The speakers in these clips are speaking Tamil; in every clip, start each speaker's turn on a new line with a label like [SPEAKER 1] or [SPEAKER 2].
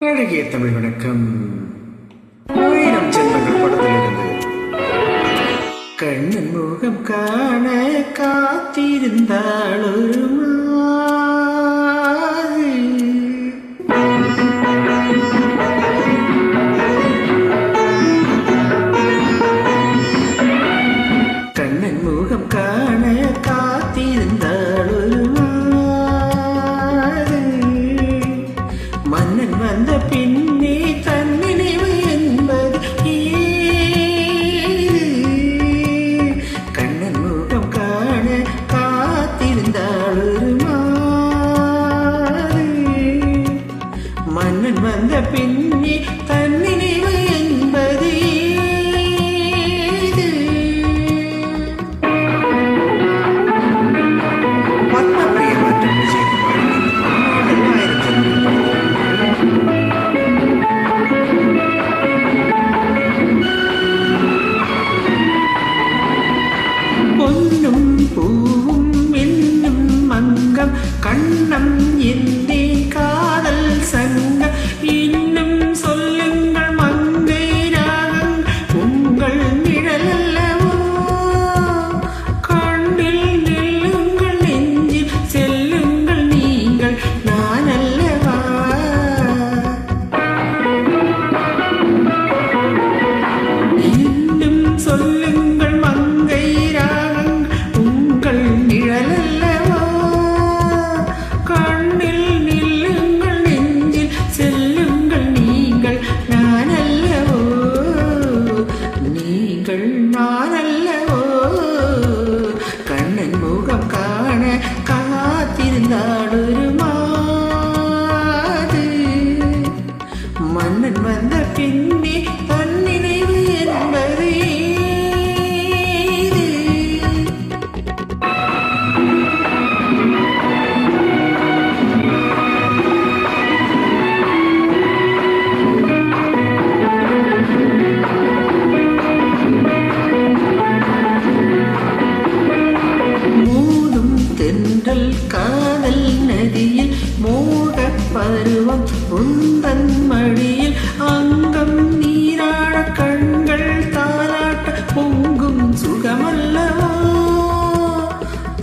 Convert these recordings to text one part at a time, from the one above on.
[SPEAKER 1] அழகிய தமிழ் வணக்கம். 1000 ஜென்மங்கள் படத்திலிருந்து கண்ணன் முகம் காண காத்திருந்தாள் ஒரு கண்ணன் முகம் காண காத்திருந்தாள் ஒரு மன்னன் வந்த பின்னே தன் நினைவு என்பது கண்ணன் முகம் காண காத்திருந்தாள் ஒரு மன்னன் வந்த பின்னே தன் நினைவு என்பது பத்மபிரியா மற்றும் பொன்னும் பூவும் என்னும் மங்கம் கண்ணம் என்னே காதல் சங்கம் இன்னும் சொல்லுங்கள் மங்கை ராகம் உங்கள் நிழல் அல்லவோ கண்ணில் நில்லுங்கள் நெஞ்சில் செல்லுங்கள் நீங்கள் நான் அல்லவா இன்னும் சொல்லுங்கள் மங்கை நிழலல்லவோ கண்ணில் நில்லுங்கள் நெஞ்சில் செல்லுங்கள் நீங்கள் நான் அல்லவோ நீங்கள் நான் அல்லவோ கண்ணன் முகம் காண காத்திருந்தாள் ஒரு மாது மன்னன் வந்த பின்னே தன் நினைவு என்பது தென்றல் காதல் நதியில் மோக பருவம் உந்தன் மடியில் அங்கம் நீராட கண்கள் தாராட்ட பொங்கும் சுகமல்லவோ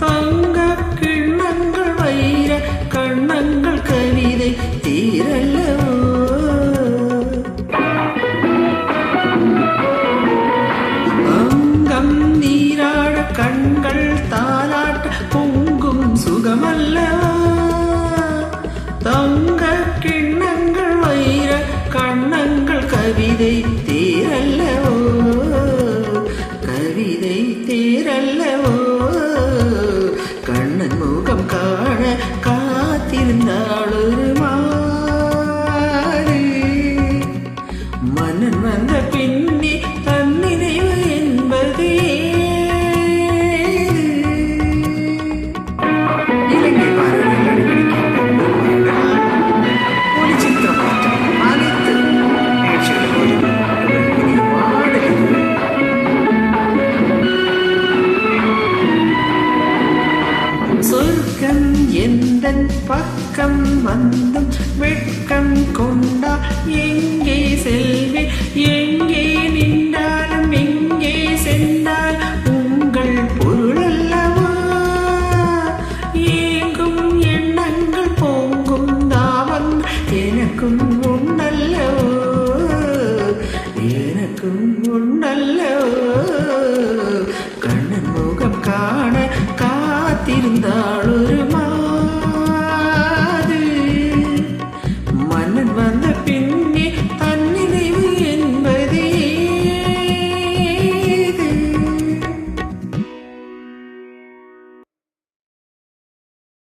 [SPEAKER 1] தங்க கிண்ணங்கள் வைர கண்ணங்கள் கவிதை தீரல்லவோ அங்கம் நீராட கண்கள் தாராட்ட பொங்கும் சுகமல்லவோ தங்க கிண்ணங்கள் வைர கண்ணங்கள் கவிதை தேரல்லவோ கவிதை தேரல்லவோ கண்ணன் முகம் காண காத்திருந்தாள் ஒரு மாறு மன்னன் வந்த பின்னே தன் நினைவு என்பதே சொர்க்கம் எந்தன் பக்கம் வந்தும் வெட்கம் கொண்டா எங்கே செல்வேன் எங்கே நின்றாலும் எங்கே சென்றால் உங்கள் பொருள் அல்லவா ஏங்கும் எண்ணங்கள் போங்கும் தாவம் எனக்கும்